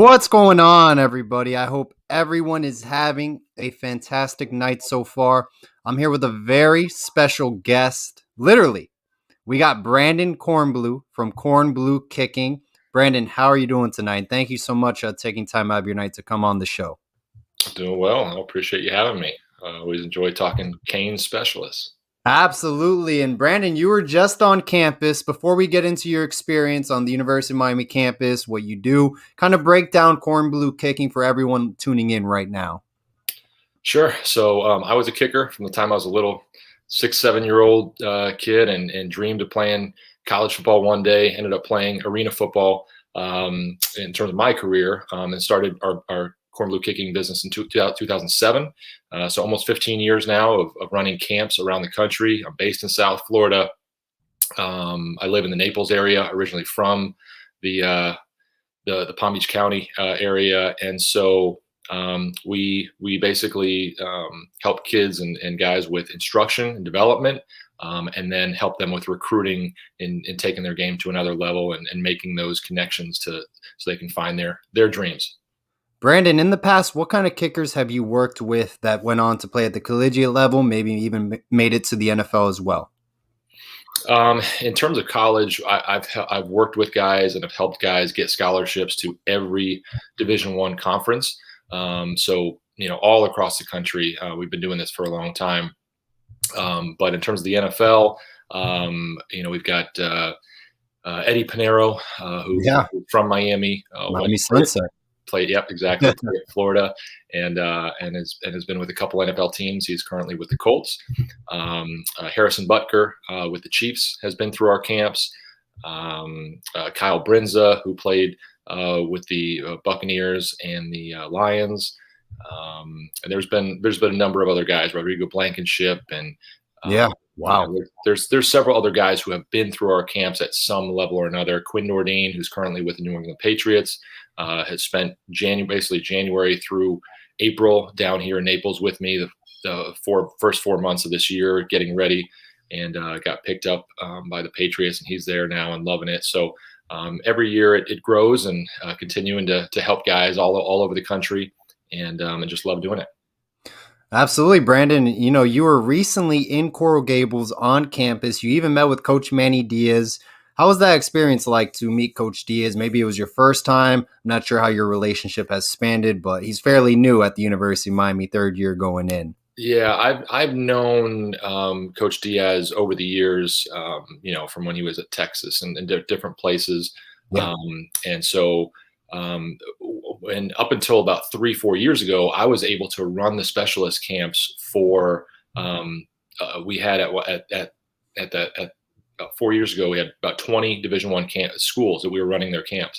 What's going on, everybody? I hope everyone is having a fantastic night so far. I'm here with a very special guest. Literally, we got Brandon Kornblue from Kornblue Kicking. Brandon, how are you doing tonight? Thank you so much for taking time out of your night to come on the show. Doing well. I appreciate you having me. I always enjoy talking cane specialists. Absolutely. And Brandon, you were just on campus. Before we get into your experience on the University of Miami campus, what you do, kind of break down Kornblue Kicking for everyone tuning in right now. Sure. So I was a kicker from the time I was a little 6, 7 year old kid and dreamed of playing college football one day. Ended up playing arena football in terms of my career and started our Cornblue kicking business in 2007. So almost 15 years now of running camps around the country. I'm based in South Florida. I live in the Naples area, originally from the Palm Beach County area, and so we basically help kids and guys with instruction and development, and then help them with recruiting and taking their game to another level and making those connections so they can find their dreams. Brandon, in the past, what kind of kickers have you worked with that went on to play at the collegiate level, maybe even made it to the NFL as well? In terms of college, I've worked with guys and have helped guys get scholarships to every Division I conference. So all across the country, we've been doing this for a long time. But in terms of the NFL, we've got Eddie Pinero, who's from Miami, Miami Sunset. Yep, exactly. Florida, and has been with a couple NFL teams. He's currently with the Colts. Harrison Butker with the Chiefs has been through our camps. Kyle Brinza, who played with the Buccaneers and the Lions. And there's been a number of other guys, Rodrigo Blankenship, and wow. There's several other guys who have been through our camps at some level or another. Quinn Nordine, who's currently with the New England Patriots, has spent basically January through April down here in Naples with me the first 4 months of this year, getting ready, and got picked up by the Patriots, and he's there now and loving it. So every year it grows, and continuing to help guys all over the country, and just love doing it. Absolutely, Brandon. You were recently in Coral Gables on campus. You even met with Coach Manny Diaz. How was that experience like to meet Coach Diaz? Maybe it was your first time. I'm not sure how your relationship has spanned, but he's fairly new at the University of Miami, third year going in. Yeah, I've known Coach Diaz over the years, from when he was at Texas and different places. Yeah. And so and up until about 3-4 years ago, I was able to run the specialist camps for we had at 4 years ago, we had about 20 Division I schools that we were running their camps.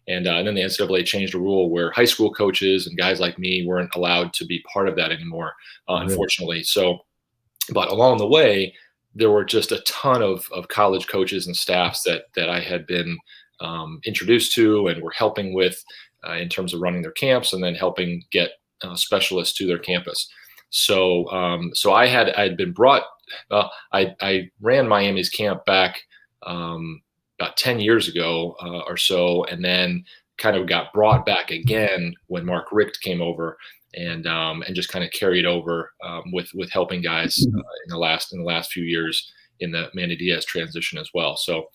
And then the NCAA changed a rule where high school coaches and guys like me weren't allowed to be part of that anymore, unfortunately. So, but along the way, there were just a ton of college coaches and staffs that I had been introduced to and were helping with in terms of running their camps and then helping get specialists to their campus. So I had been brought. I ran Miami's camp back about 10 years ago or so, and then kind of got brought back again when Mark Richt came over, and just kind of carried over with helping guys in the last few years in the Manny Diaz transition as well. So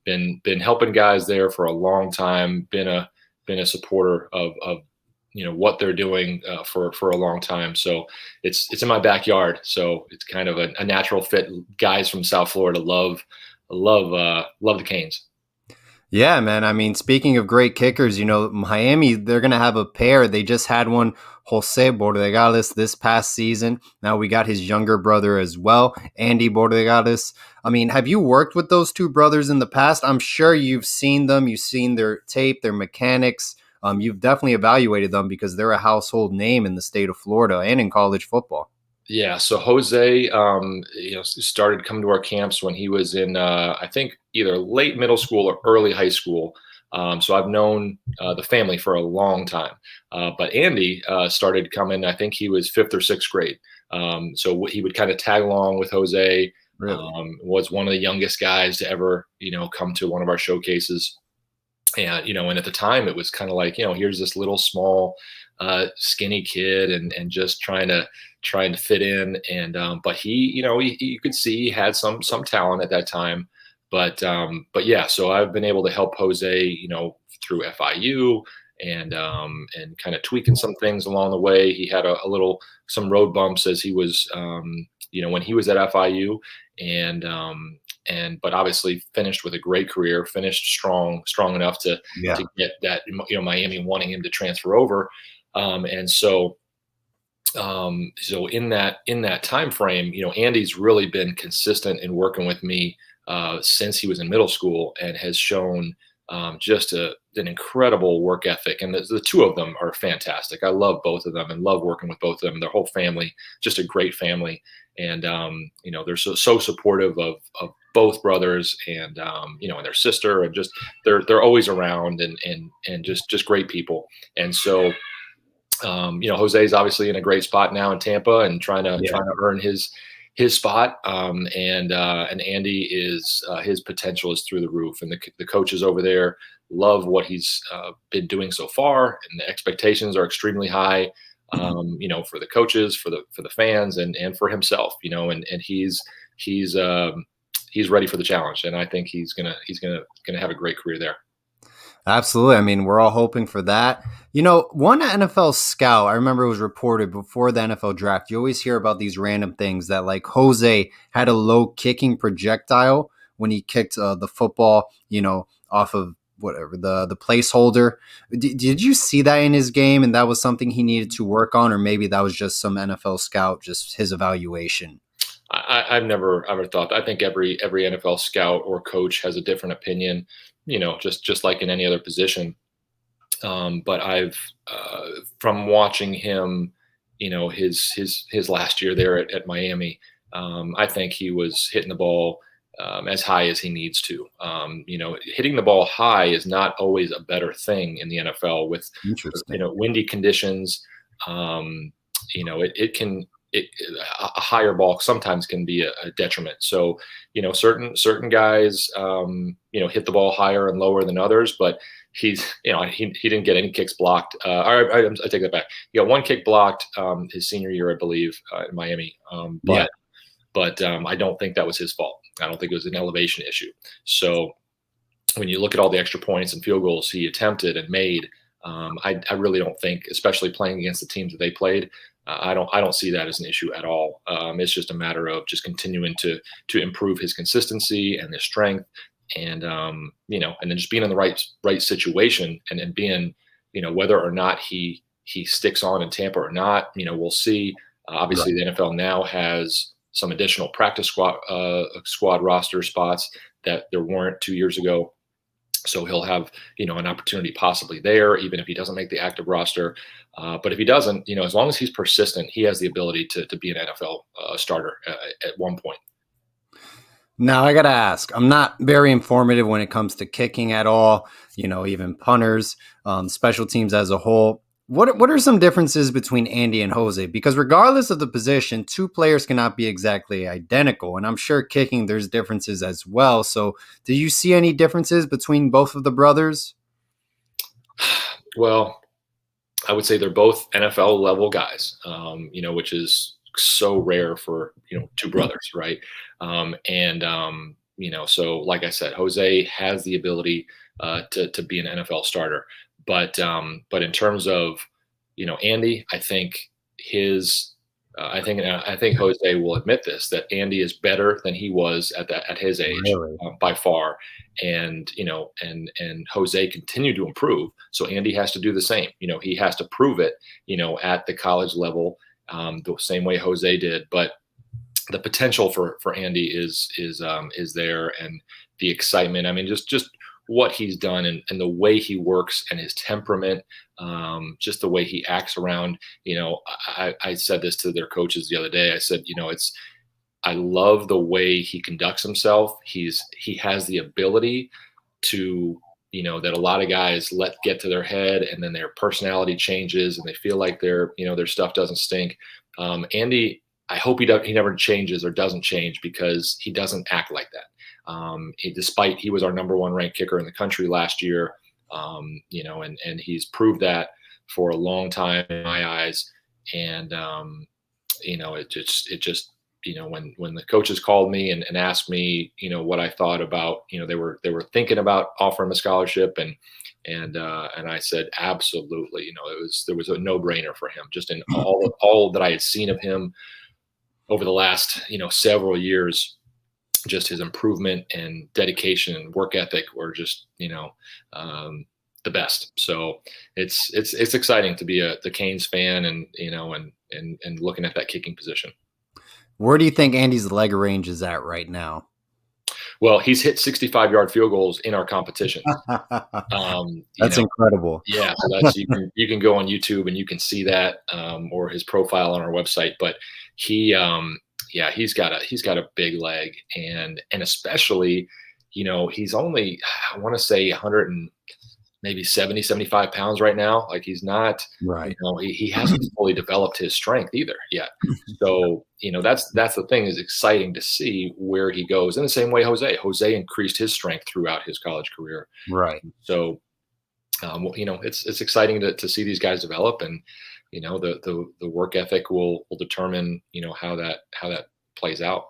been helping guys there for a long time. Been a supporter of what they're doing for a long time. So it's in my backyard. So it's kind of a natural fit. Guys from South Florida love the Canes. Yeah, man. I mean, speaking of great kickers, Miami, they're going to have a pair. They just had one, Jose Borregales, this past season. Now we got his younger brother as well, Andy Borregales. I mean, have you worked with those two brothers in the past? I'm sure you've seen them. You've seen their tape, their mechanics. You've definitely evaluated them because they're a household name in the state of Florida and in college football. Yeah, so Jose, started coming to our camps when he was in, I think, either late middle school or early high school. So I've known the family for a long time. But Andy started coming, I think he was 5th or 6th grade. So he would kind of tag along with Jose. Really? Was one of the youngest guys to ever, come to one of our showcases. And, and at the time it was kind of like, here's this little small, skinny kid and just trying to fit in. And, but you could see he had some talent at that time. But yeah, so I've been able to help Jose, through FIU and kind of tweaking some things along the way. He had some road bumps as he was, when he was at FIU, but obviously finished with a great career, finished strong enough to Yeah. get that, Miami wanting him to transfer over. And so in that time frame, Andy's really been consistent in working with me since he was in middle school, and has shown just an incredible work ethic. And the two of them are fantastic. I love both of them and love working with both of them and their whole family, just a great family. And, they're so supportive of both brothers, and, and their sister, and just, they're always around, and just great people. And so, Jose's obviously in a great spot now in Tampa and trying to earn his spot. And Andy is, his potential is through the roof, and the coaches over there love what he's been doing so far, and the expectations are extremely high. For the coaches, for the fans, and for himself, and he's ready for the challenge, and I think he's gonna have a great career there. Absolutely. I mean, we're all hoping for that. One NFL scout, I remember it was reported before the NFL draft. You always hear about these random things that, like, Jose had a low kicking projectile when he kicked the football, off of whatever the placeholder. Did you see that in his game, and that was something he needed to work on, or maybe that was just some NFL scout, just his evaluation? I've never thought that. I think every NFL scout or coach has a different opinion, just like in any other position. But I've from watching him, his last year there at Miami, I think he was hitting the ball as high as he needs to. Hitting the ball high is not always a better thing in the NFL with, windy conditions. It can, a higher ball sometimes can be a detriment. So, certain guys, hit the ball higher and lower than others, but he's, he didn't get any kicks blocked. I take that back. He got one kick blocked his senior year, I believe, in Miami. But I don't think that was his fault. I don't think it was an elevation issue. So when you look at all the extra points and field goals he attempted and made, I really don't think, especially playing against the teams that they played, I don't see that as an issue at all. It's just a matter of just continuing to improve his consistency and his strength, and and then just being in the right situation, and then being, whether or not he sticks on in Tampa or not, we'll see. Obviously, the NFL now has some additional practice squad roster spots that there weren't 2 years ago. So he'll have, an opportunity possibly there, even if he doesn't make the active roster. But if he doesn't, as long as he's persistent, he has the ability to be an NFL starter at one point. Now, I got to ask, I'm not very informative when it comes to kicking at all, even punters, special teams as a whole. What are some differences between Andy and Jose? Because regardless of the position, two players cannot be exactly identical. And I'm sure kicking, there's differences as well. So do you see any differences between both of the brothers? Well, I would say they're both NFL level guys, which is so rare for, two brothers, right? So like I said, Jose has the ability to be an NFL starter. But in terms of, Andy, I think I think Jose will admit this, that Andy is better than he was at his age, Really? by far. And, and Jose continued to improve. So Andy has to do the same. He has to prove it, at the college level, the same way Jose did. But the potential for Andy is there, and the excitement. I mean, just what he's done, and the way he works, and his temperament, just the way he acts around. I said this to their coaches the other day. I said, I love the way he conducts himself. He has the ability to, that a lot of guys let get to their head, and then their personality changes, and they feel like their stuff doesn't stink. Andy, I hope he never changes or doesn't change, because he doesn't act like that. Despite he was our number one ranked kicker in the country last year, and he's proved that for a long time in my eyes. And when the coaches called me and asked me, what I thought about, they were thinking about offering him a scholarship, and I said absolutely. There was a no brainer for him, just in all that I had seen of him over the last several years. Just his improvement and dedication and work ethic were just the best. So it's exciting to be the Canes fan, and looking at that kicking position. Where do you think Andy's leg range is at right now? Well, he's hit 65-yard field goals in our competition. That's incredible. Yeah, so that's you can go on YouTube and you can see that, or his profile on our website. But he's got a big leg, and especially, he's only, I want to say, 100 and maybe 75 pounds right now. Like, he's not, right. He hasn't fully developed his strength either yet. So, that's the thing, is exciting to see where he goes. In the same way Jose increased his strength throughout his college career. Right. So, it's exciting to see these guys develop, and, the work ethic will determine, how that plays out.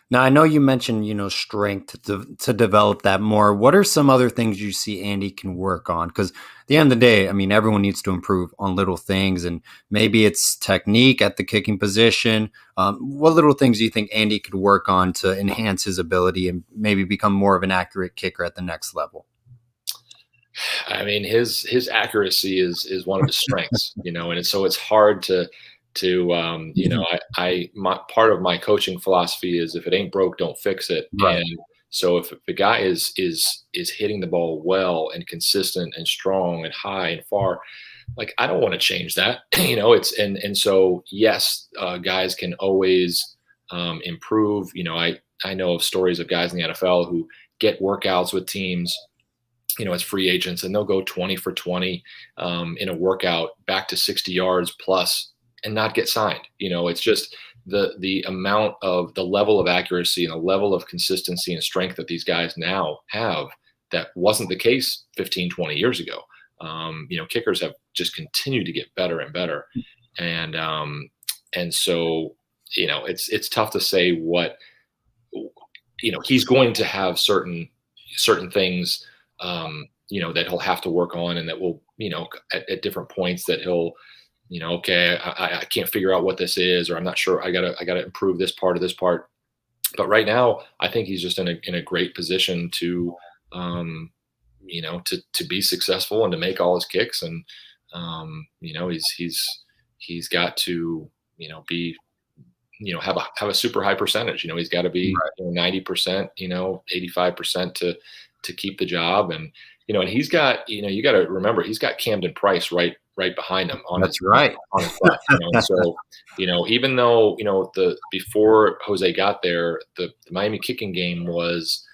Now, I know you mentioned, strength to develop that more. What are some other things you see Andy can work on? Because at the end of the day, I mean, everyone needs to improve on little things, and maybe it's technique at the kicking position. What little things do you think Andy could work on to enhance his ability and maybe become more of an accurate kicker at the next level? I mean, his accuracy is one of his strengths, and so it's hard to part of my coaching philosophy is, if it ain't broke, don't fix it. Right. And so if the guy is hitting the ball well and consistent and strong and high and far, like, I don't want to change that. So yes, guys can always improve. I know of stories of guys in the NFL who get workouts with teams, as free agents, and they'll go 20 for 20 in a workout, back to 60 yards plus, and not get signed. It's just the amount of the level of accuracy and the level of consistency and strength that these guys now have that wasn't the case 15, 20 years ago. Kickers have just continued to get better and better. And so, it's tough to say what, he's going to have certain things, that he'll have to work on, and that will, at different points that he'll, okay, I can't figure out what this is, or I'm not sure. I gotta improve this part of this part. But right now, I think he's just in a great position to, to be successful and to make all his kicks. And, he's got to, be, have a super high percentage. He's got to be 90%, 85% to keep the job. And, and he's got, you got to remember, he's got Camden Price right behind him on his butt. And so, even though, before Jose got there, the Miami kicking game was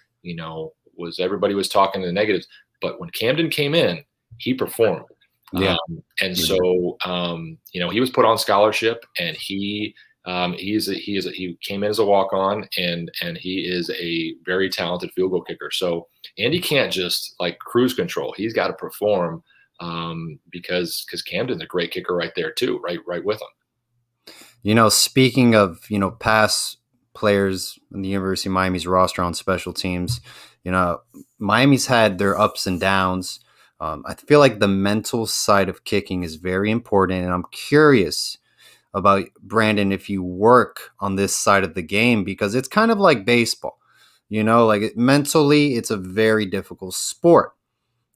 everybody was talking the negatives, but when Camden came in, he performed. Yeah. So, he was put on scholarship, and he came in as a walk-on, and he is a very talented field goal kicker. So Andy can't just like cruise control. He's got to perform, because Camden's a great kicker right there too, right with him. Speaking of, past players in the University of Miami's roster on special teams, Miami's had their ups and downs. I feel like the mental side of kicking is very important, and I'm curious about, Brandon, if you work on this side of the game, because it's kind of like baseball, mentally, it's a very difficult sport.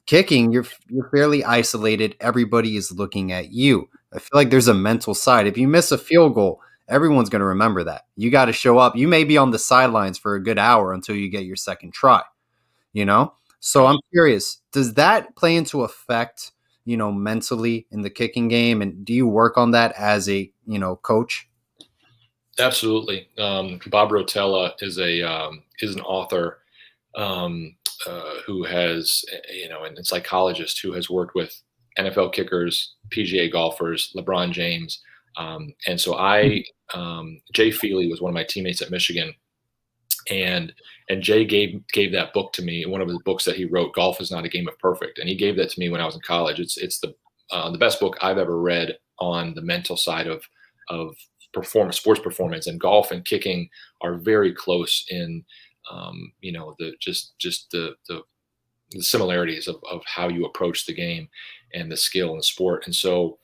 Kicking, you're fairly isolated. Everybody is looking at you. I feel like there's a mental side. If you miss a field goal, everyone's going to remember that. You got to show up. You may be on the sidelines for a good hour until you get your second try, So I'm curious, does that play into effect, mentally in the kicking game? And do you work on that as a, coach? Absolutely. Bob Rotella is an author, who has, and a psychologist who has worked with NFL kickers, PGA golfers, LeBron James. And so Jay Feely was one of my teammates at Michigan. And Jay gave that book to me, one of his books that he wrote, Golf is Not a Game of Perfect. And he gave that to me when I was in college. It's the best book I've ever read on the mental side of sports performance, and golf and kicking are very close in, the similarities of how you approach the game and the skill and sport. And so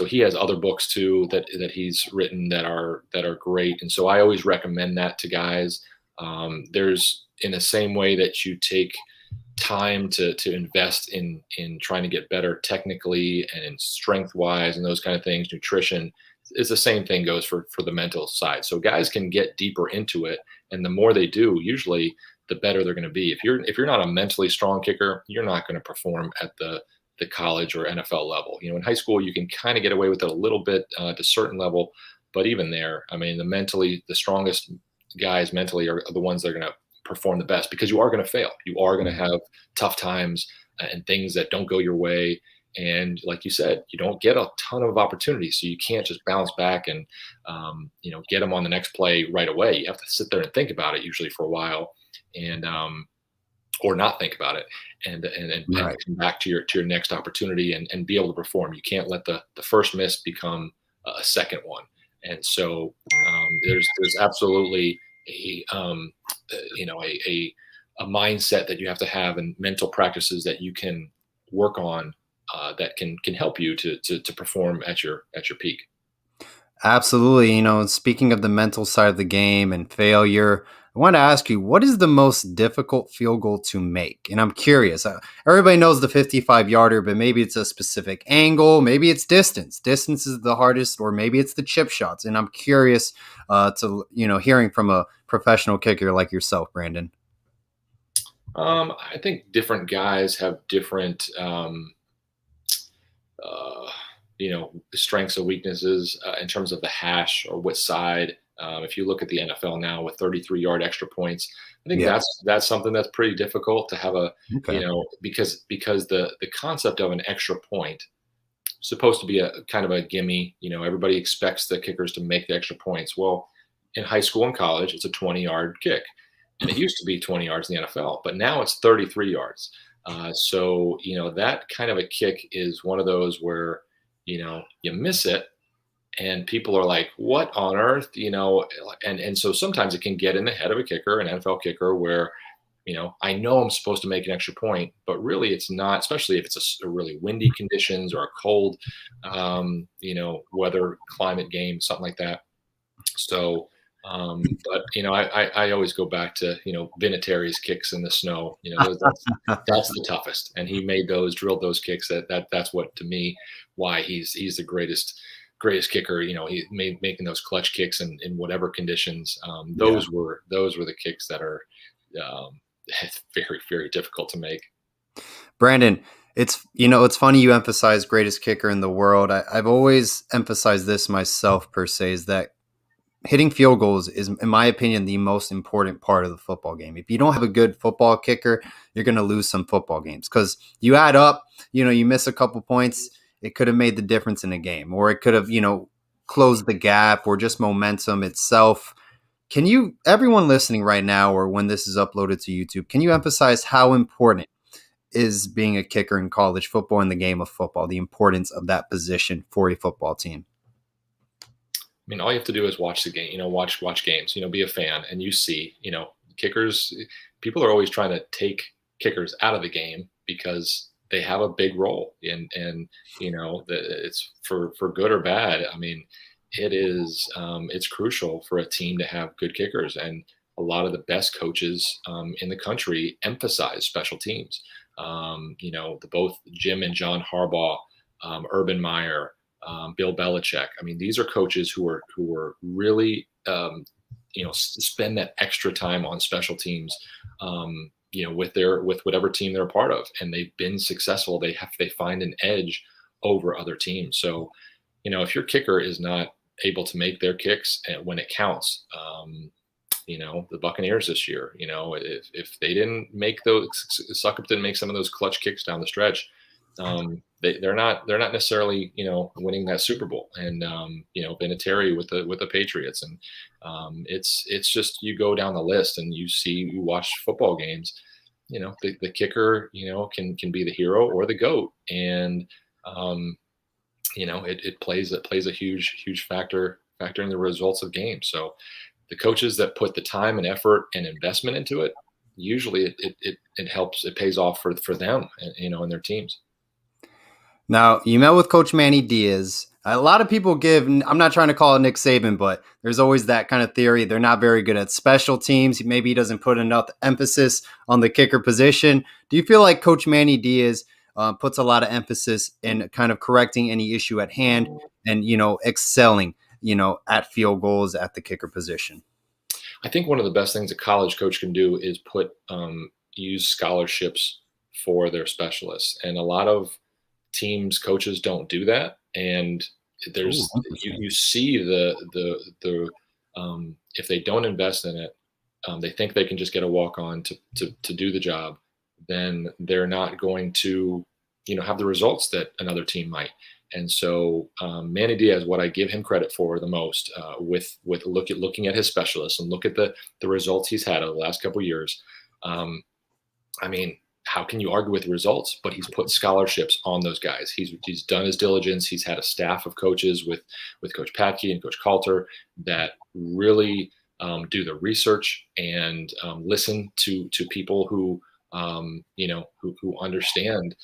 he has other books too that he's written that are great. And so I always recommend that to guys. There's, in the same way that you take time to invest in trying to get better technically and in strength wise and those kind of things, nutrition is the same thing goes for the mental side. So guys can get deeper into it, and the more they do, usually the better they're going to be. If you're not a mentally strong kicker, you're not going to perform at the college or NFL level. In high school, you can kind of get away with it a little bit to a certain level, but even there, I mean, the strongest guys mentally are the ones that are going to perform the best, because you are going to fail. You are going to have tough times and things that don't go your way. And like you said, you don't get a ton of opportunities, so you can't just bounce back and get them on the next play right away. You have to sit there and think about it, usually for a while, and or not think about it, and Right. come back to your next opportunity and be able to perform. You can't let the first miss become a second one. And so there's absolutely a a mindset that you have to have, and mental practices that you can work on that can help you to perform at your peak. Absolutely. Speaking of the mental side of the game and failure, I want to ask you, what is the most difficult field goal to make? And I'm curious. Everybody knows the 55-yarder, but maybe it's a specific angle. Maybe it's distance. Distance is the hardest, or maybe it's the chip shots. And I'm curious to hearing from a professional kicker like yourself, Brandon. I think different guys have different uh, strengths and weaknesses in terms of the hash or what side. If you look at the NFL now with 33-yard extra points, I think Yeah. that's something that's pretty difficult to have Okay. because the concept of an extra point is supposed to be a kind of a gimme. Everybody expects the kickers to make the extra points. Well, in high school and college, it's a 20-yard kick, and it used to be 20 yards in the NFL, but now it's 33 yards. So that kind of a kick is one of those where you miss it, and people are like, "What on earth?" And so sometimes it can get in the head of a kicker, an NFL kicker, where I know I'm supposed to make an extra point, but really it's not, especially if it's a really windy conditions or a cold, weather, climate game, something like that. So, but I always go back to Vinatieri's kicks in the snow. That's the toughest, and he drilled those kicks. That's what, to me, why he's the greatest kicker. He made making those clutch kicks in whatever conditions. Yeah. Those were the kicks that are um, very, very difficult to make. Brandon, it's funny you emphasize greatest kicker in the world. I've always emphasized this myself, per se, is that hitting field goals is, in my opinion, the most important part of the football game. If you don't have a good football kicker, you're going to lose some football games, because you add up, you miss a couple points, it could have made the difference in a game, or it could have, closed the gap, or just momentum itself. Everyone listening right now, or when this is uploaded to YouTube, can you emphasize how important is being a kicker in college football, in the game of football, the importance of that position for a football team? I mean, all you have to do is watch the game, watch games, be a fan, and you see, kickers, people are always trying to take kickers out of the game because they have a big role and it's for good or bad. I mean, it's crucial for a team to have good kickers, and a lot of the best coaches in the country emphasize special teams. Both Jim and John Harbaugh, Urban Meyer, Bill Belichick. I mean, these are coaches who are really, spend that extra time on special teams, with whatever team they're a part of, and they've been successful. They find an edge over other teams. So, if your kicker is not able to make their kicks when it counts, the Buccaneers this year, if they didn't make Succop didn't make some of those clutch kicks down the stretch, they're not necessarily winning that Super Bowl, and Vinatieri with the Patriots, and it's just, you go down the list and you watch football games, the kicker can be the hero or the goat, and it plays a huge factor in the results of games. So the coaches that put the time and effort and investment into it, usually it helps, it pays off for them, and their teams. Now, you met with Coach Manny Diaz. A lot of people I'm not trying to call it Nick Saban, but there's always that kind of theory. They're not very good at special teams. Maybe he doesn't put enough emphasis on the kicker position. Do you feel like Coach Manny Diaz puts a lot of emphasis in kind of correcting any issue at hand and, excelling, at field goals at the kicker position? I think one of the best things a college coach can do is use scholarships for their specialists. And a lot of coaches don't do that. And you see the if they don't invest in it, they think they can just get a walk on to do the job, then they're not going to, have the results that another team might. And so Manny Diaz, what I give him credit for the most, with looking at his specialists and look at the results he's had over the last couple of years. I mean, how can you argue with the results? But he's put scholarships on those guys. He's done his diligence. He's had a staff of coaches with Coach Patke and Coach Coulter that really do the research and listen to people who who understand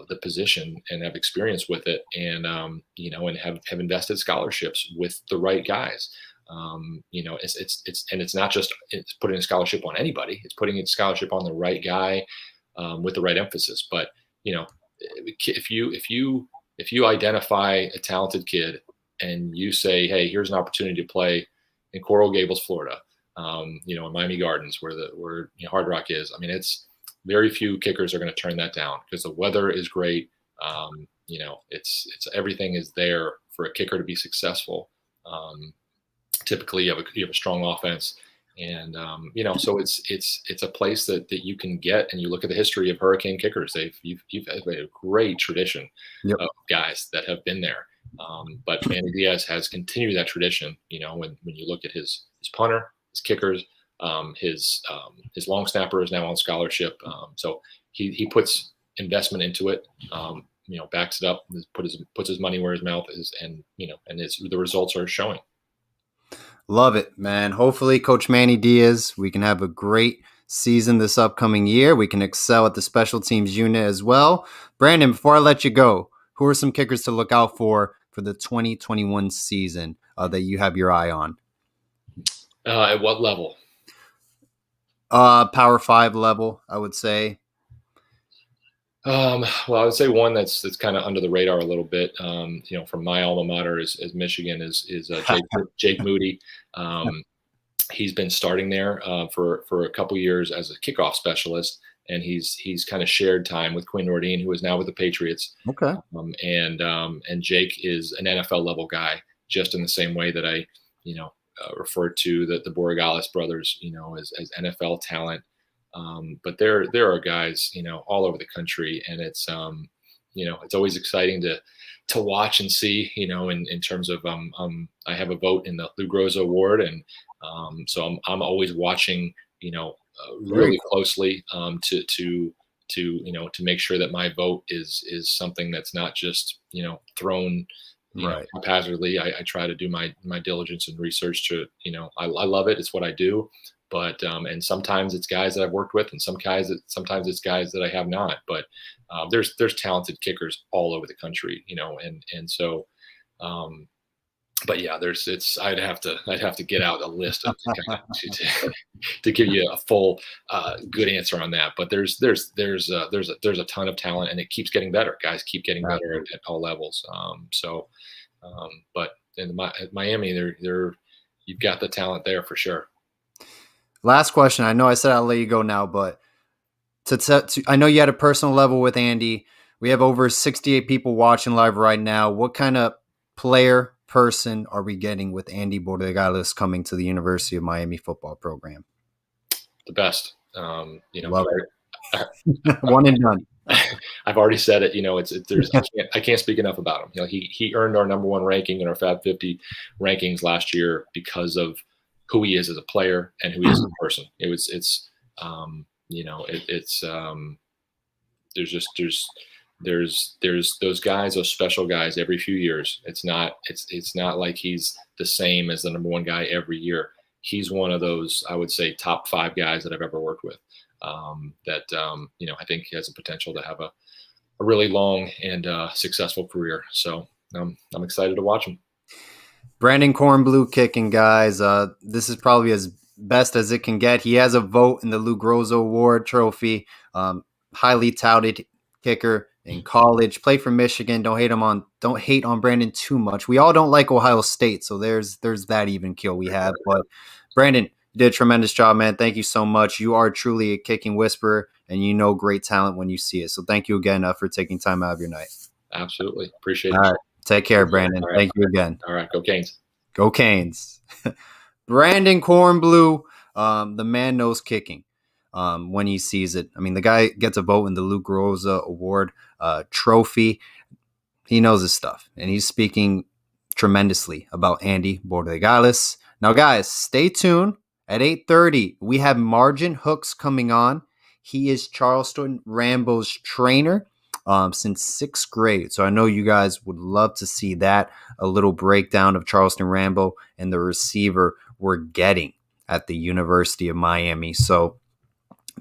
the position and have experience with it, and and have invested scholarships with the right guys. It's not just putting a scholarship on anybody. It's putting a scholarship on the right guy with the right emphasis. But if you identify a talented kid and you say, hey, here's an opportunity to play in Coral Gables, Florida, in Miami Gardens, where Hard Rock is. I mean, it's very few kickers are going to turn that down because the weather is great. It's everything is there for a kicker to be successful. Typically, you have a strong offense, and so it's a place that you can get. And you look at the history of Hurricane kickers; you've had a great tradition of guys that have been there. But Manny Diaz has continued that tradition. When you look at his punter, his kickers, his long snapper is now on scholarship. So he puts investment into it. Backs it up, puts his money where his mouth is, and the results are showing. Love it, man. Hopefully, Coach Manny Diaz, we can have a great season this upcoming year. We can excel at the special teams unit as well. Brandon, before I let you go, who are some kickers to look out for the 2021 season that you have your eye on? At what level? Power 5 level, I would say. Well, I would say one that's kind of under the radar a little bit. From my alma mater is Michigan is Jake Moody. He's been starting there for a couple years as a kickoff specialist, and he's kind of shared time with Quinn Nordine, who is now with the Patriots. Okay. And Jake is an NFL level guy, just in the same way that I referred to the Borregales brothers, as NFL talent. But there are guys, all over the country, and it's always exciting to watch and see, in terms of, I have a vote in the Lou Groza Award. And, so I'm always watching, really closely, to make sure that my vote is something that's not just, thrown, haphazardly. I try to do my diligence and research to, I love it. It's what I do. But and sometimes it's guys that I've worked with, and sometimes it's guys that I have not. But there's talented kickers all over the country, and so. But yeah, I'd have to get out a list to give you a full good answer on that. But there's a ton of talent, and it keeps getting better. Guys keep getting better at all levels. But in Miami, you've got the talent there for sure. Last question. I know I said I'll let you go now, but I know you had a personal level with Andy. We have over 68 people watching live right now. What kind of person are we getting with Andy Borregales coming to the University of Miami football program? The best. Love it. One and done. I've already said it. I can't speak enough about him. He earned our #1 ranking in our Fab 50 rankings last year because of who he is as a player and who he is as a person. There's those guys, those special guys every few years. It's not like he's the same as the #1 guy every year. He's one of those, I would say, top 5 guys that I've ever worked with. I think he has the potential to have a really long and successful career. So I'm excited to watch him. Brandon Kornblue kicking, guys. This is probably as best as it can get. He has a vote in the Lou Groza Award trophy. Highly touted kicker in college. Played for Michigan. Don't hate on Brandon too much. We all don't like Ohio State, so there's that even kill we have. But Brandon, you did a tremendous job, man. Thank you so much. You are truly a kicking whisperer, and you know great talent when you see it. So thank you again for taking time out of your night. Absolutely. Appreciate it. All right. Take care, Brandon. Right. Thank you again. All right. Go Canes. Go Canes. Brandon Kornblue, the man knows kicking when he sees it. I mean, the guy gets a vote in the Lou Groza Award trophy. He knows his stuff, and he's speaking tremendously about Andy Borregales. Now, guys, stay tuned. At 8:30, we have Margin Hooks coming on. He is Charleston Rambo's trainer since 6th grade. So I know you guys would love to see that, a little breakdown of Charleston Rambo and the receiver we're getting at the University of Miami. So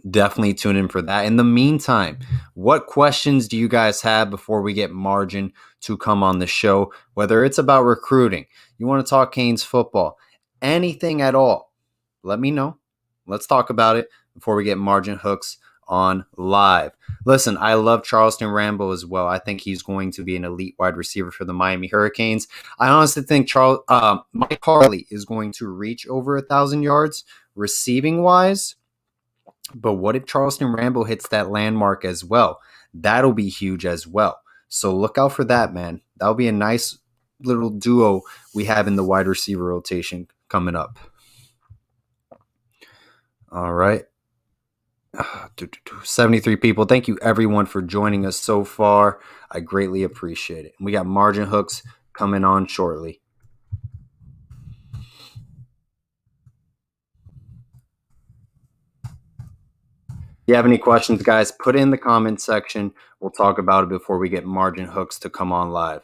definitely tune in for that. In the meantime, what questions do you guys have before we get Margin to come on the show? Whether it's about recruiting, you want to talk Canes football, anything at all, let me know. Let's talk about it before we get Margin Hooks on live. Listen, I love Charleston Rambo as well. I think he's going to be an elite wide receiver for the Miami Hurricanes. I honestly think Mike Harley is going to reach over 1,000 yards receiving wise. But what if Charleston Rambo hits that landmark as well? That'll be huge as well. So look out for that, man. That'll be a nice little duo we have in the wide receiver rotation coming up. All right. 73 people. Thank you, everyone, for joining us so far. I greatly appreciate it. We got Margin Hooks coming on shortly. If you have any questions, guys, put it in the comment section. We'll talk about it before we get Margin Hooks to come on live.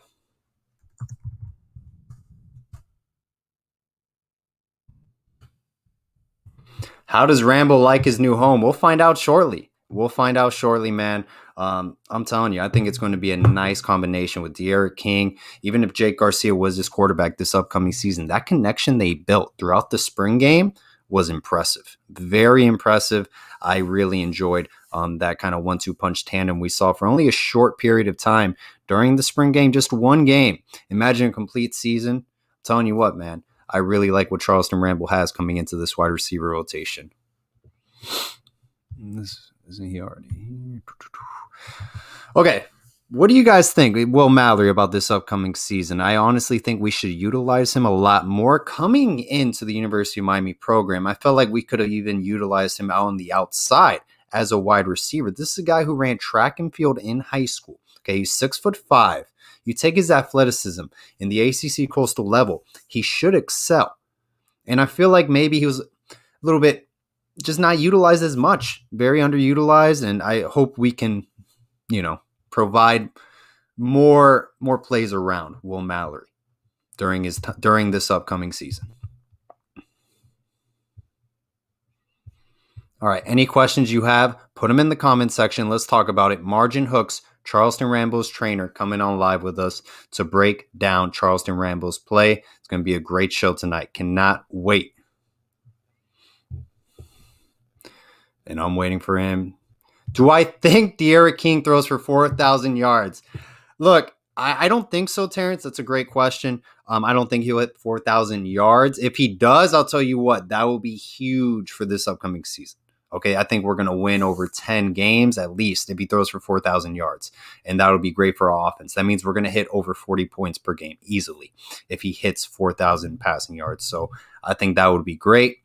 How does Rambo like his new home? We'll find out shortly. Man. I'm telling you, I think it's going to be a nice combination with De'Aaron King. Even if Jake Garcia was his quarterback this upcoming season, that connection they built throughout the spring game was impressive. Very impressive. I really enjoyed that kind of 1-2 punch tandem we saw for only a short period of time during the spring game, just one game. Imagine a complete season. I'm telling you what, man. I really like what Charleston Rambo has coming into this wide receiver rotation. Isn't he already here? Okay. What do you guys think, Will Mallory, about this upcoming season? I honestly think we should utilize him a lot more coming into the University of Miami program. I felt like we could have even utilized him out on the outside as a wide receiver. This is a guy who ran track and field in high school. Okay, he's 6'5". You take his athleticism in the ACC Coastal level, he should excel. And I feel like maybe he was a little bit just not utilized as much, very underutilized. And I hope we can, provide more plays around Will Mallory during this upcoming season. All right, any questions you have, put them in the comment section. Let's talk about it. Margin Hooks, Charleston Rambo's trainer, coming on live with us to break down Charleston Rambo's play. It's going to be a great show tonight. Cannot wait. And I'm waiting for him. Do I think De'Aaron King throws for 4,000 yards? Look, I don't think so, Terrence. That's a great question. I don't think he'll hit 4,000 yards. If he does, I'll tell you what, that will be huge for this upcoming season. Okay, I think we're going to win over 10 games at least if he throws for 4,000 yards. And that would be great for our offense. That means we're going to hit over 40 points per game easily if he hits 4,000 passing yards. So I think that would be great.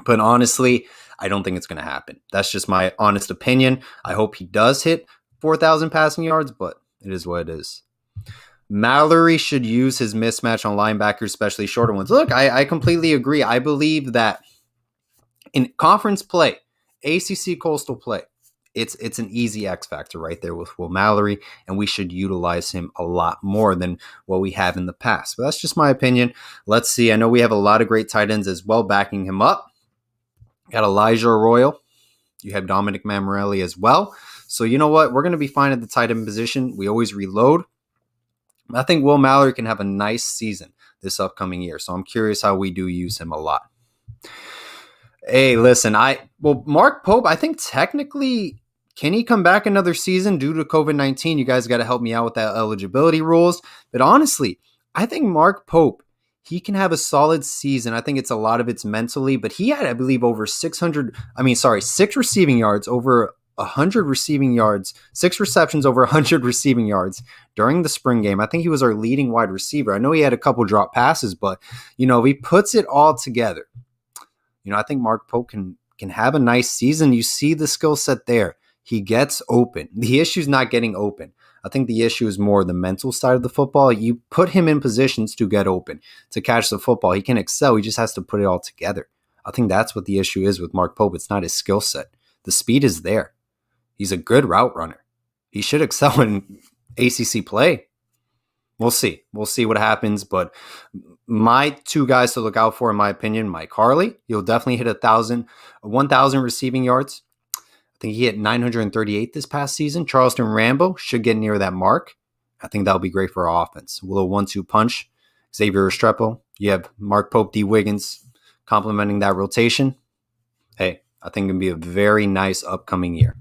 But honestly, I don't think it's going to happen. That's just my honest opinion. I hope he does hit 4,000 passing yards, but it is what it is. Mallory should use his mismatch on linebackers, especially shorter ones. Look, I completely agree. I believe that in conference play, ACC Coastal play, it's an easy X factor right there with Will Mallory, and we should utilize him a lot more than what we have in the past. But that's just my opinion. Let's see. I know we have a lot of great tight ends as well backing him up. Got Elijah Arroyo. You have Dominic Mammarelli as well. So you know what? We're going to be fine at the tight end position. We always reload. I think Will Mallory can have a nice season this upcoming year. So I'm curious how we do use him a lot. Hey, listen, Mark Pope, I think technically, can he come back another season due to COVID-19? You guys got to help me out with that eligibility rules. But honestly, I think Mark Pope, he can have a solid season. I think it's a lot of it's mentally, but he had, I believe, over 6 receiving yards, over 100 receiving yards, 6 receptions, over 100 receiving yards during the spring game. I think he was our leading wide receiver. I know he had a couple drop passes, but, if he puts it all together, I think Mark Pope can have a nice season. You see the skill set there. He gets open. The issue is not getting open. I think the issue is more the mental side of the football. You put him in positions to get open, to catch the football. He can excel. He just has to put it all together. I think that's what the issue is with Mark Pope. It's not his skill set. The speed is there. He's a good route runner. He should excel in ACC play. We'll see. We'll see what happens. But my 2 guys to look out for, in my opinion, Mike Harley. He'll definitely hit 1,000 receiving yards. I think he hit 938 this past season. Charleston Rambo should get near that mark. I think that'll be great for our offense. A little 1-2 punch. Xavier Restrepo. You have Mark Pope, D. Wiggins complementing that rotation. Hey, I think it's going to be a very nice upcoming year.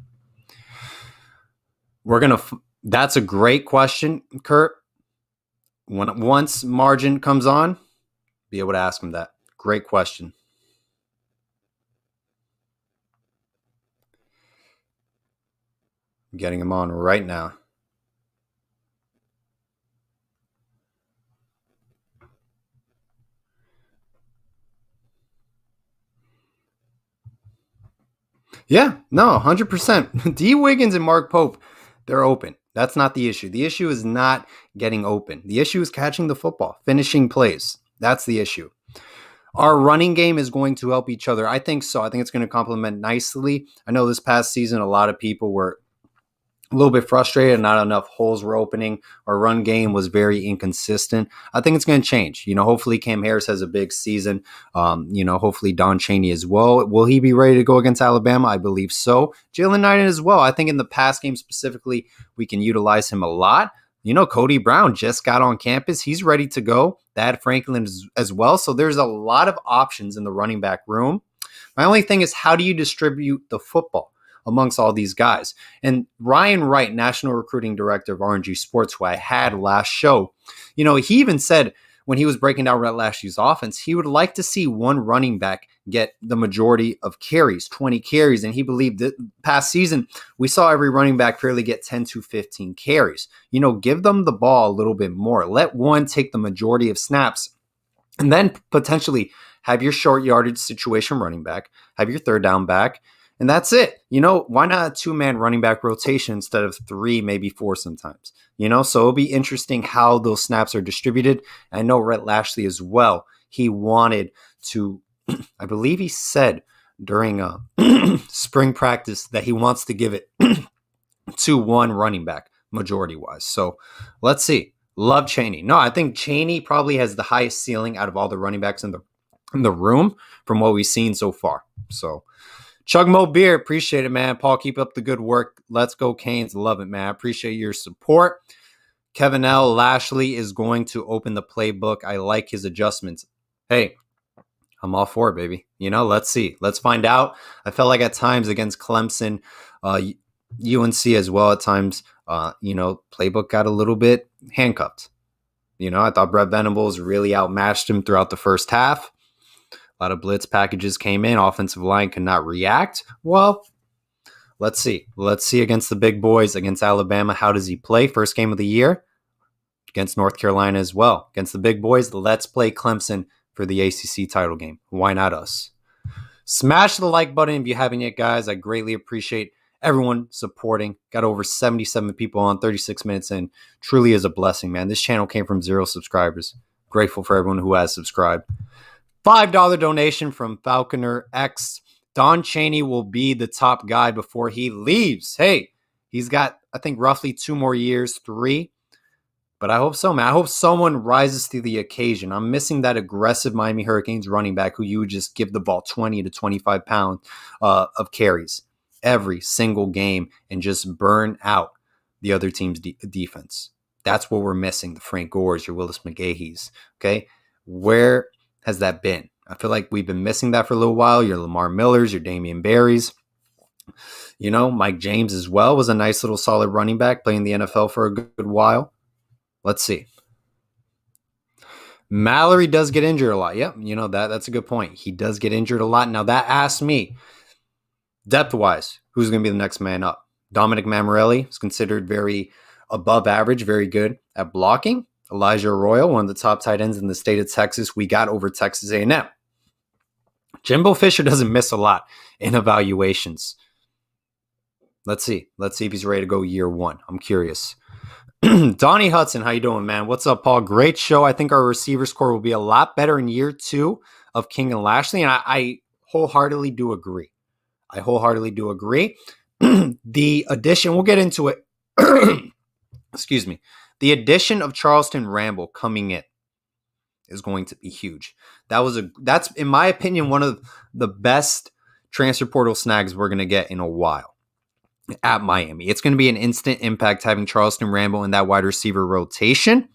That's a great question, Kurt. Once Margin comes on, be able to ask him that. Great question. I'm getting him on right now. Yeah, no, 100%. D. Wiggins and Mark Pope, they're open. That's not the issue. The issue is not getting open. The issue is catching the football, finishing plays. That's the issue. Our running game is going to help each other. I think so. I think it's going to complement nicely. I know this past season, a lot of people were a little bit frustrated. Not enough holes were opening. Our run game was very inconsistent. I think it's going to change. Hopefully Cam Harris has a big season. Hopefully Don Chaney as well. Will he be ready to go against Alabama? I believe so. Jalen Knighton as well. I think in the pass game specifically, we can utilize him a lot. Cody Brown just got on campus. He's ready to go. Thad Franklin as well. So there's a lot of options in the running back room. My only thing is, how do you distribute the football amongst all these guys? And Ryan Wright, National Recruiting Director of RNG Sports, who I had last show, he even said when he was breaking down Rhett Lashlee's offense, he would like to see one running back get the majority of carries, 20 carries. And he believed that past season, we saw every running back fairly get 10 to 15 carries. Give them the ball a little bit more. Let one take the majority of snaps, and then potentially have your short yardage situation running back, have your third down back, and that's it. Why not a 2-man running back rotation instead of 3, maybe 4 sometimes? So it'll be interesting how those snaps are distributed. I know Rhett Lashlee as well. He wanted to, I believe he said during spring practice that he wants to give it to one running back majority-wise. So let's see. Love Chaney. No, I think Chaney probably has the highest ceiling out of all the running backs in the room from what we've seen so far. So Chug Mo Beer, appreciate it, man. Paul, keep up the good work. Let's go Canes. Love it, man. I appreciate your support. Kevin L. Lashlee is going to open the playbook. I like his adjustments. Hey, I'm all for it, baby. Let's see. Let's find out. I felt like at times against Clemson, UNC as well at times, playbook got a little bit handcuffed. I thought Brett Venables really outmatched him throughout the first half. A lot of blitz packages came in. Offensive line could not react. Well, let's see. Let's see against the big boys, against Alabama. How does he play? First game of the year against North Carolina as well. Against the big boys, let's play Clemson for the ACC title game. Why not us? Smash the like button if you haven't yet, guys. I greatly appreciate everyone supporting. Got over 77 people on 36 minutes in. Truly is a blessing, man. This channel came from 0 subscribers. Grateful for everyone who has subscribed. $5 donation from Falconer X. Don Chaney will be the top guy before he leaves. Hey, he's got, I think, roughly 2 more years, 3. But I hope so, man. I hope someone rises to the occasion. I'm missing that aggressive Miami Hurricanes running back who you would just give the ball 20 to 25 pounds of carries every single game and just burn out the other team's defense. That's what we're missing. The Frank Gores, your Willis McGahees. Okay? Where has that been? I feel like we've been missing that for a little while. Your Lamar Millers, your Damian Barrys. You know, Mike James as well was a nice little solid running back playing the NFL for a good while. Let's see. Mallory does get injured a lot. Yep, you know, that's a good point. He does get injured a lot. Now, that asks me, depth-wise, who's going to be the next man up? Dominic Mammarelli is considered very above average, very good at blocking. Elijah Arroyo, one of the top tight ends in the state of Texas, we got over Texas A&M. Jimbo Fisher doesn't miss a lot in evaluations. Let's see. Let's see if he's ready to go year 1. I'm curious. Donnie Hudson, how you doing, man? What's up, Paul? Great show. I think our receivers core will be a lot better in year 2 of King and Lashley, and I wholeheartedly do agree. The addition, we'll get into it. Excuse me. The addition of Charleston Rambo coming in is going to be huge. That's in my opinion one of the best transfer portal snags we're going to get in a while at Miami. It's going to be an instant impact having Charleston Rambo in that wide receiver rotation.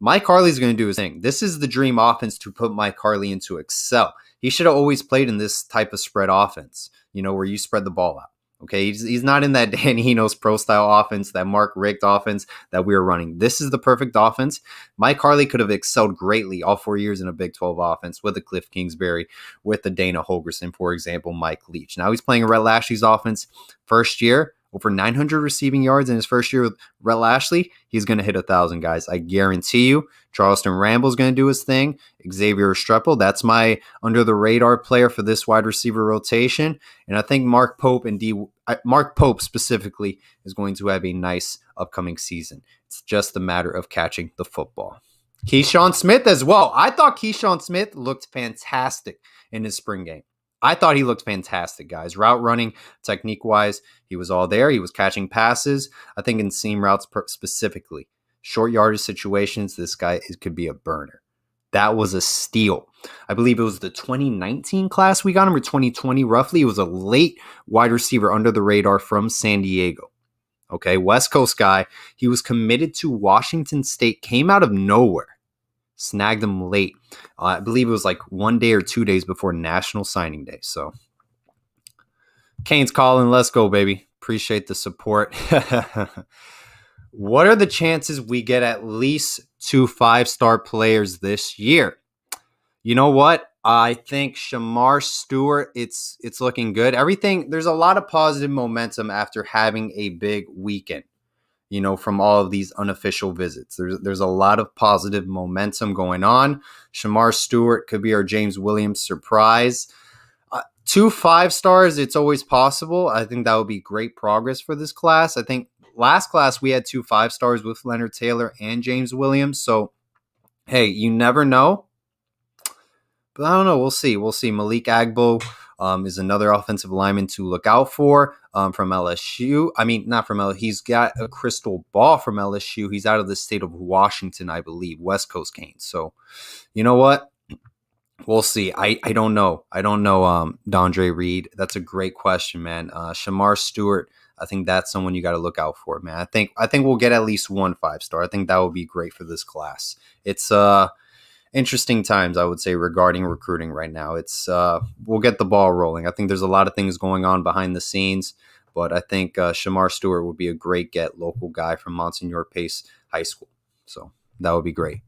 Mike Harley's going to do his thing. This is the dream offense to put Mike Harley into excel. He should have always played in this type of spread offense, you know, where you spread the ball out. Okay, he's not in that Dan Enos pro-style offense, that Mark Richt offense that we were running. This is the perfect offense. Mike Harley could have excelled greatly all 4 years in a Big 12 offense with the Cliff Kingsbury, with the Dana Holgerson, for example, Mike Leach. Now he's playing Rhett Lashley's offense first year, over 900 receiving yards in his first year with Rhett Lashley. He's going to hit 1,000, guys. I guarantee you. Charleston Ramble's going to do his thing. Xavier Streppel, that's my under-the-radar player for this wide receiver rotation. And I think Mark Pope specifically is going to have a nice upcoming season. It's just a matter of catching the football. Keyshawn Smith as well. I thought Keyshawn Smith looked fantastic in his spring game. I thought he looked fantastic, guys. Route running, technique-wise, he was all there. He was catching passes. I think in seam routes specifically. Short yardage situations, this guy could be a burner. That was a steal. I believe it was the 2019 class we got him, or 2020 roughly. It was a late wide receiver under the radar from San Diego. Okay, West Coast guy. He was committed to Washington State, came out of nowhere. Snagged him late. I believe it was like 1 day or 2 days before National Signing Day. So, Kane's calling. Let's go, baby. Appreciate the support. What are the chances we get at least 2 5-star players this year? You know what? I think Shamar Stewart, it's looking good. There's a lot of positive momentum after having a big weekend. You know, from all of these unofficial visits. There's a lot of positive momentum going on. Shamar Stewart could be our James Williams surprise. 2 5-stars, it's always possible. I think that would be great progress for this class. I think last class we had 2 5-stars with Leonard Taylor and James Williams. So, hey, you never know. But I don't know. We'll see. Malik Agbo is another offensive lineman to look out for from LSU. I mean, not from LSU. He's got a crystal ball from LSU. He's out of the state of Washington, I believe, West Coast Canes. So, you know what? We'll see. I don't know. Dondre Reed. That's a great question, man. Shamar Stewart. I think that's someone you got to look out for, man. I think we'll get at least 1 5-star. I think that would be great for this class. It's interesting times, I would say, regarding recruiting right now. It's we'll get the ball rolling. I think there's a lot of things going on behind the scenes, but I think Shamar Stewart would be a great get, local guy from Monsignor Pace High School. So that would be great.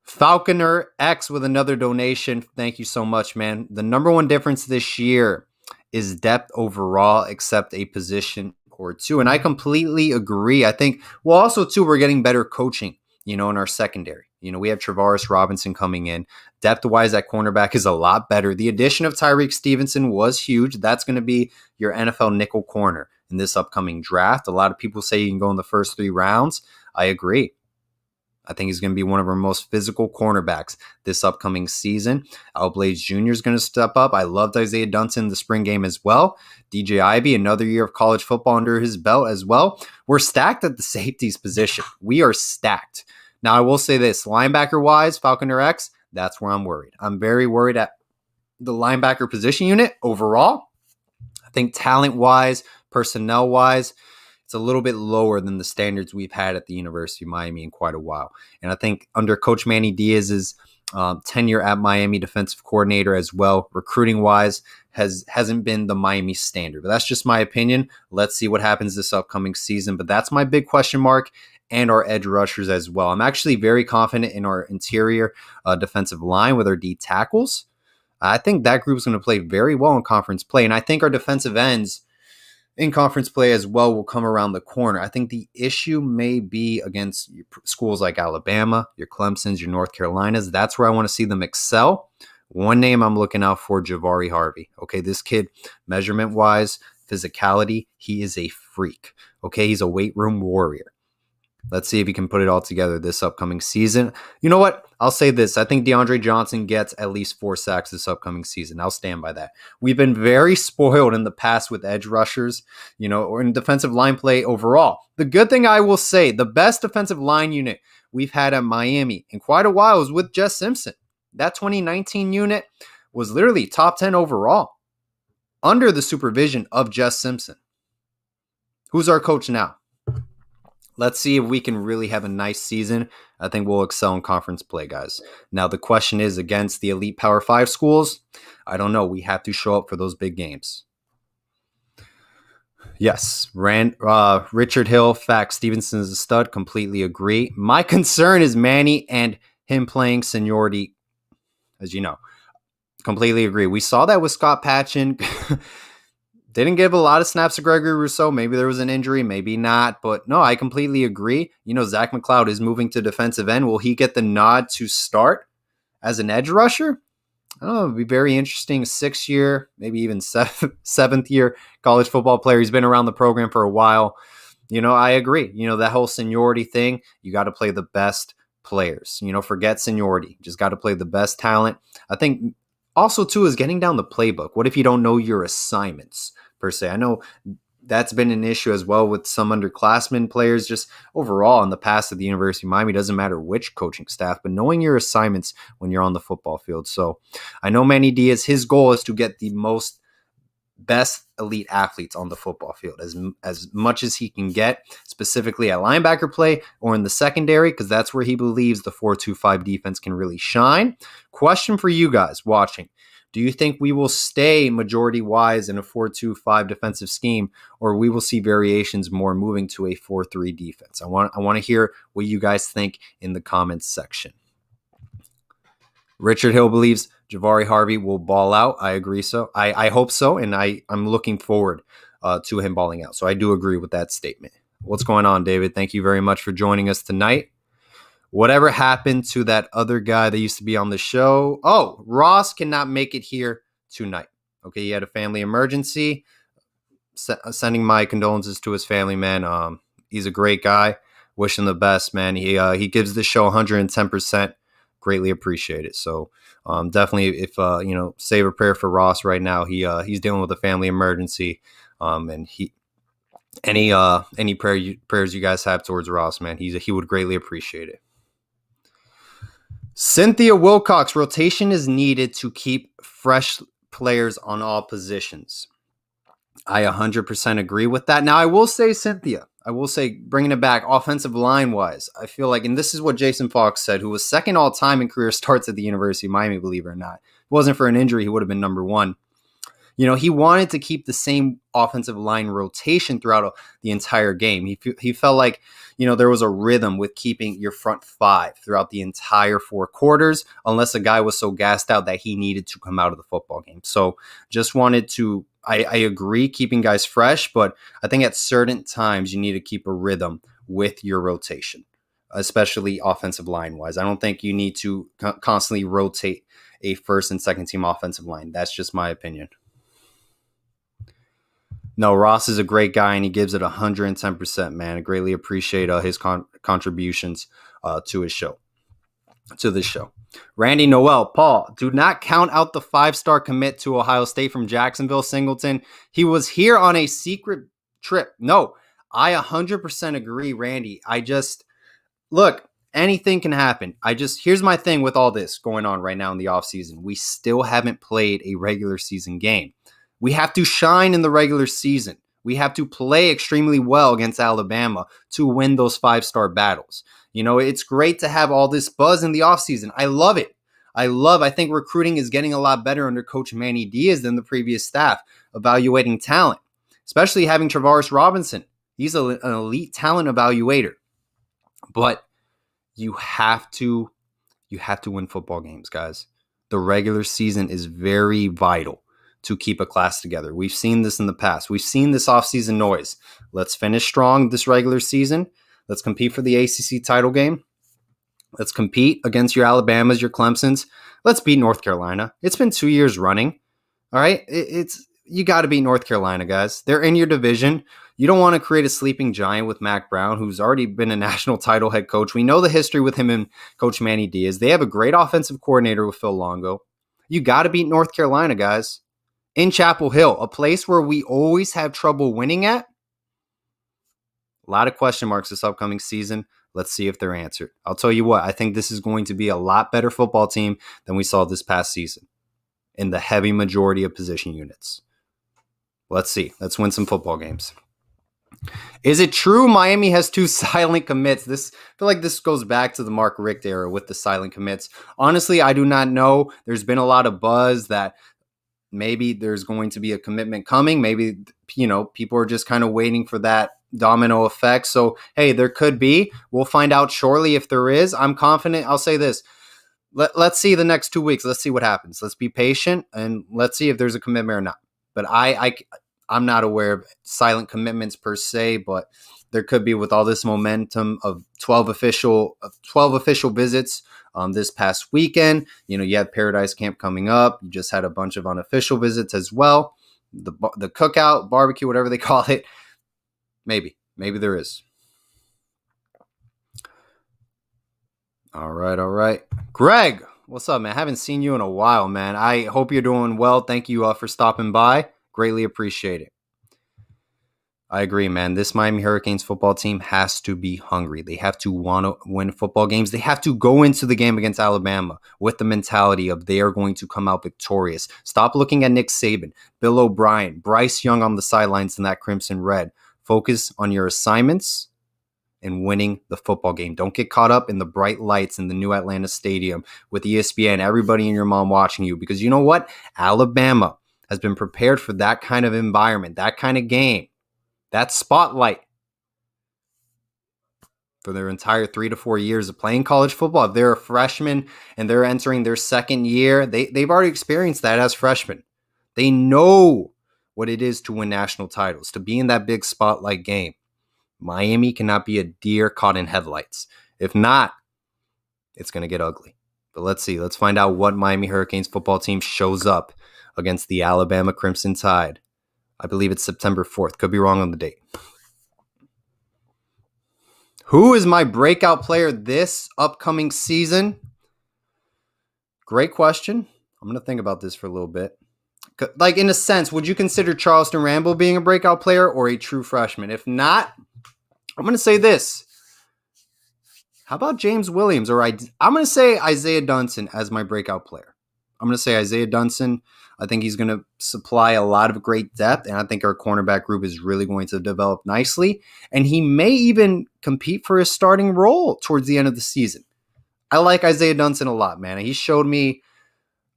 Falconer X with another donation. Thank you so much, man. The number one difference this year is depth overall, except a position or 2. And I completely agree. I think, well, also, too, we're getting better coaching, you know, in our secondary. We have Travaris Robinson coming in. Depth-wise, at cornerback is a lot better. The addition of Tyreek Stevenson was huge. That's going to be your NFL nickel corner in this upcoming draft. A lot of people say you can go in the first 3 rounds. I agree. I think he's going to be one of our most physical cornerbacks this upcoming season. Al Blades Jr. is going to step up. I loved Isaiah Dunson in the spring game as well. DJ Ivey, another year of college football under his belt as well. We're stacked at the safeties position. We are stacked. Now, I will say this, linebacker-wise, Falconer X, that's where I'm worried. I'm very worried at the linebacker position unit overall. I think talent-wise, personnel-wise, it's a little bit lower than the standards we've had at the University of Miami in quite a while. And I think under Coach Manny Diaz's tenure at Miami, defensive coordinator as well, recruiting-wise, hasn't been the Miami standard. But that's just my opinion. Let's see what happens this upcoming season. But that's my big question mark, and our edge rushers as well. I'm actually very confident in our interior defensive line with our D tackles. I think that group is going to play very well in conference play. And I think our defensive ends in conference play as well will come around the corner. I think the issue may be against schools like Alabama, your Clemsons, your North Carolinas. That's where I want to see them excel. One name I'm looking out for, Jahvari Harvey. Okay, this kid, measurement-wise, physicality, he is a freak. Okay, he's a weight room warrior. Let's see if he can put it all together this upcoming season. You know what? I'll say this. I think DeAndre Johnson gets at least 4 sacks this upcoming season. I'll stand by that. We've been very spoiled in the past with edge rushers, or in defensive line play overall. The good thing I will say, the best defensive line unit we've had at Miami in quite a while was with Jess Simpson. That 2019 unit was literally top 10 overall under the supervision of Jess Simpson. Who's our coach now? Let's see if we can really have a nice season. I think we'll excel in conference play, guys. Now, the question is, against the elite Power 5 schools, I don't know. We have to show up for those big games. Yes, Richard Hill, fact, Stevenson is a stud. Completely agree. My concern is Manny and him playing seniority, as you know. Completely agree. We saw that with Scott Patchen. Didn't give a lot of snaps to Gregory Rousseau. Maybe there was an injury, maybe not. But no, I completely agree. Zach McLeod is moving to defensive end. Will he get the nod to start as an edge rusher? Oh, it'd be very interesting. 6-year, maybe even 7th-year college football player. He's been around the program for a while. I agree. That whole seniority thing, you got to play the best players. Forget seniority. Just got to play the best talent. I think also, too, is getting down the playbook. What if you don't know your assignments, per se? I know that's been an issue as well with some underclassmen players, just overall in the past at the University of Miami. Doesn't matter which coaching staff, but knowing your assignments when you're on the football field. So I know Manny Diaz, his goal is to get the best elite athletes on the football field as much as he can get, specifically at linebacker play or in the secondary, because that's where he believes the 4-2-5 defense can really shine. Question for you guys watching. Do you think we will stay majority-wise in a 4-2-5 defensive scheme, or we will see variations more moving to a 4-3 defense? I want to hear what you guys think in the comments section. Richard Hill believes Jahvari Harvey will ball out. I agree so. I hope so, and I'm looking forward to him balling out. So I do agree with that statement. What's going on, David? Thank you very much for joining us tonight. Whatever happened to that other guy that used to be on the show? Oh, Ross cannot make it here tonight. Okay, he had a family emergency. Sending my condolences to his family, man. He's a great guy. Wish him the best, man. He gives the show 110%. Greatly appreciate it. So definitely, if save a prayer for Ross right now. He's dealing with a family emergency, and any prayers you guys have towards Ross, man, he would greatly appreciate it. Cynthia Wilcox, rotation is needed to keep fresh players on all positions. I 100% agree with that. Now, I will say, Cynthia, bringing it back, offensive line-wise, I feel like, and this is what Jason Fox said, who was second all-time in career starts at the University of Miami, believe it or not. If it wasn't for an injury, he would have been number 1. He wanted to keep the same offensive line rotation throughout the entire game. He felt like, there was a rhythm with keeping your front 5 throughout the entire 4 quarters, unless a guy was so gassed out that he needed to come out of the football game. So just wanted to, I agree, keeping guys fresh, but I think at certain times you need to keep a rhythm with your rotation. especially offensive line wise. I don't think you need to constantly rotate a first and second team offensive line. That's just my opinion. No, Ross is a great guy, and he gives it 110%, man. I greatly appreciate his contributions to his show, to this show. Randy Noel, Paul, do not count out the 5-star commit to Ohio State from Jacksonville, Singleton. He was here on a secret trip. No, I 100% agree, Randy. Look, anything can happen. Here's my thing with all this going on right now in the offseason. We still haven't played a regular season game. We have to shine in the regular season. We have to play extremely well against Alabama to win those 5-star battles. It's great to have all this buzz in the offseason. I love it. I think recruiting is getting a lot better under Coach Manny Diaz than the previous staff, evaluating talent, especially having Travaris Robinson. He's an elite talent evaluator. But you have to win football games, guys. The regular season is very vital to keep a class together. We've seen this in the past. We've seen this offseason noise. Let's finish strong this regular season. Let's compete for the ACC title game. Let's compete against your Alabamas, your Clemsons. Let's beat North Carolina. It's been 2 years running. All right? You got to beat North Carolina, guys. They're in your division. You don't want to create a sleeping giant with Mac Brown, who's already been a national title head coach. We know the history with him and Coach Manny Diaz. They have a great offensive coordinator with Phil Longo. You got to beat North Carolina, guys. In Chapel Hill, a place where we always have trouble winning at. A lot of question marks this upcoming season. Let's see if they're answered. I'll tell you what, I think this is going to be a lot better football team than we saw this past season in the heavy majority of position units. Let's see. Let's win some football games. Is it true Miami has 2 silent commits? I feel like this goes back to the Mark Richt era with the silent commits. Honestly, I do not know. There's been a lot of buzz that maybe there's going to be a commitment coming. Maybe, people are just kind of waiting for that domino effect. So, hey, there could be. We'll find out shortly if there is. I'm confident. I'll say this. Let's see the next 2 weeks. Let's see what happens. Let's be patient, and let's see if there's a commitment or not. But I'm not aware of silent commitments per se, but there could be with all this momentum of 12 official visits this past weekend. You have Paradise Camp coming up. You just had a bunch of unofficial visits as well. The cookout, barbecue, whatever they call it. Maybe there is. All right. Greg, what's up, man? I haven't seen you in a while, man. I hope you're doing well. Thank you for stopping by. Greatly appreciate it. I agree, man. This Miami Hurricanes football team has to be hungry. They have to want to win football games. They have to go into the game against Alabama with the mentality of they are going to come out victorious. Stop looking at Nick Saban, Bill O'Brien, Bryce Young on the sidelines in that crimson red. Focus on your assignments and winning the football game. Don't get caught up in the bright lights in the new Atlanta Stadium with ESPN, everybody and your mom watching you. Because you know what? Alabama has been prepared for that kind of environment, that kind of game, that spotlight for their entire 3 to 4 years of playing college football. If they're a freshman and they're entering their second year, they've already experienced that as freshmen. They know what it is to win national titles, to be in that big spotlight game. Miami cannot be a deer caught in headlights. If not, it's going to get ugly. But let's see. Let's find out what Miami Hurricanes football team shows up against the Alabama Crimson Tide. I believe it's September 4th. Could be wrong on the date. Who is my breakout player this upcoming season? Great question. I'm going to think about this for a little bit. Like, in a sense, would you consider Charleston Rambo being a breakout player or a true freshman? If not, I'm going to say this. How about James Williams? Or I'm going to say Isaiah Dunson as my breakout player. I'm going to say Isaiah Dunson. I think he's going to supply a lot of great depth, and I think our cornerback group is really going to develop nicely. And he may even compete for his starting role towards the end of the season. I like Isaiah Dunson a lot, man. He showed me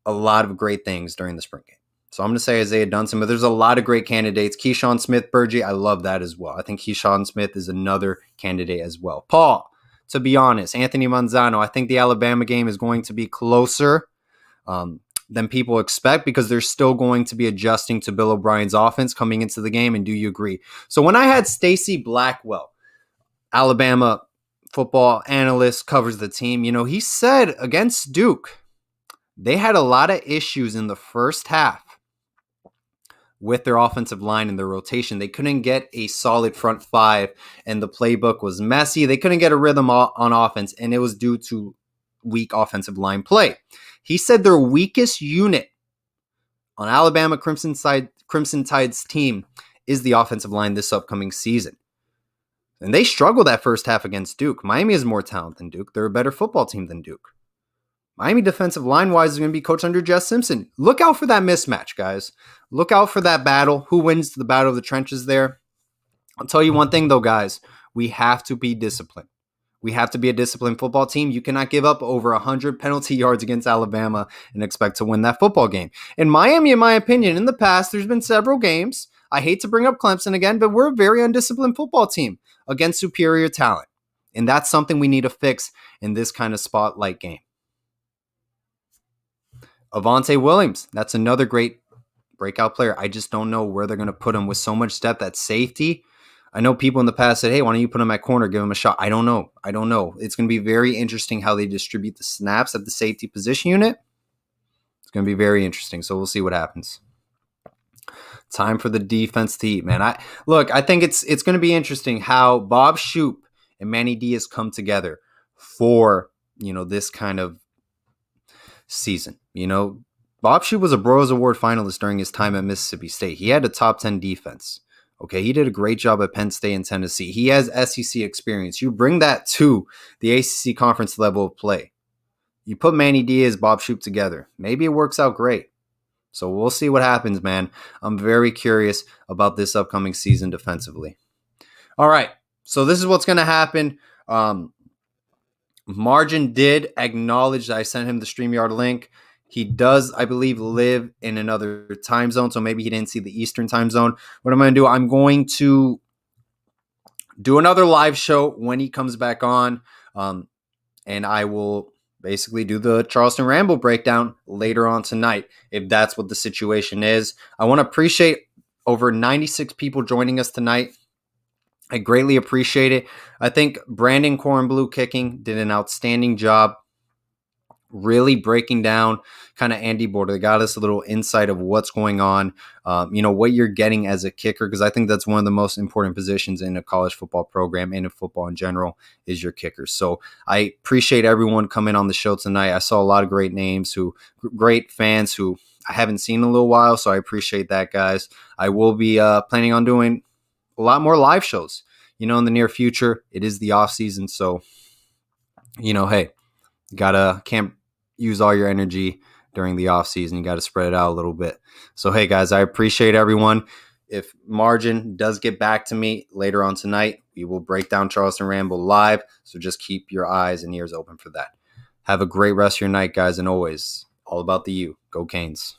a lot of great things during the spring game. So I'm going to say Isaiah Dunson, but there's a lot of great candidates. Keyshawn Smith-Bergy, I love that as well. I think Keyshawn Smith is another candidate as well. Paul, to be honest, Anthony Manzano, I think the Alabama game is going to be closer than people expect because they're still going to be adjusting to Bill O'Brien's offense coming into the game. And do you agree? So when I had Stacey Blackwell, Alabama football analyst, covers the team. He said against Duke, they had a lot of issues in the first half with their offensive line and their rotation. They couldn't get a solid front five, and the playbook was messy. They couldn't get a rhythm on offense, and it was due to weak offensive line play. He said their weakest unit on Alabama Crimson Tide's team is the offensive line this upcoming season. And they struggled that first half against Duke. Miami is more talented than Duke. They're a better football team than Duke. Miami defensive line-wise is going to be coached under Jess Simpson. Look out for that mismatch, guys. Look out for that battle. Who wins the battle of the trenches there? I'll tell you one thing, though, guys. We have to be disciplined. We have to be a disciplined football team. You cannot give up over 100 penalty yards against Alabama and expect to win that football game. In Miami, in my opinion, in the past, there's been several games. I hate to bring up Clemson again, but we're a very undisciplined football team against superior talent. And that's something we need to fix in this kind of spotlight game. Avante Williams, that's another great breakout player. I just don't know where they're going to put him with so much depth at safety. I know people in the past said, hey, why don't you put him at corner, give him a shot? I don't know. It's going to be very interesting how they distribute the snaps at the safety position unit. It's going to be very interesting, so we'll see what happens. Time for the defense to eat, man. I think it's going to be interesting how Bob Shoop and Manny Diaz come together for, this kind of season. Bob Shoop was a Broyles Award finalist during his time at Mississippi State. He had a top 10 defense. Okay, he did a great job at Penn State and Tennessee. He has SEC experience. You bring that to the ACC conference level of play. You put Manny Diaz, Bob Shoop together. Maybe it works out great. So we'll see what happens, man. I'm very curious about this upcoming season defensively. All right, so this is what's going to happen. Margin did acknowledge that I sent him the StreamYard link. He does, I believe, live in another time zone, so maybe he didn't see the Eastern time zone. What I'm going to do, I'm going to do another live show when he comes back on, and I will basically do the Charleston Rambo breakdown later on tonight, if that's what the situation is. I want to appreciate over 96 people joining us tonight. I greatly appreciate it. I think Brandon Kornblue Kicking did an outstanding job really breaking down kind of Andy Border. They got us a little insight of what's going on, what you're getting as a kicker, because I think that's one of the most important positions in a college football program and in football in general is your kickers. So I appreciate everyone coming on the show tonight. I saw a lot of great names, great fans who I haven't seen in a little while, so I appreciate that, guys. I will be planning on doing a lot more live shows, in the near future. It is the off season, so, hey, can't use all your energy during the off season. You got to spread it out a little bit. So, hey, guys, I appreciate everyone. If Margin does get back to me later on tonight, we will break down Charleston Rambo live. So just keep your eyes and ears open for that. Have a great rest of your night, guys. And always, all about the U. Go Canes.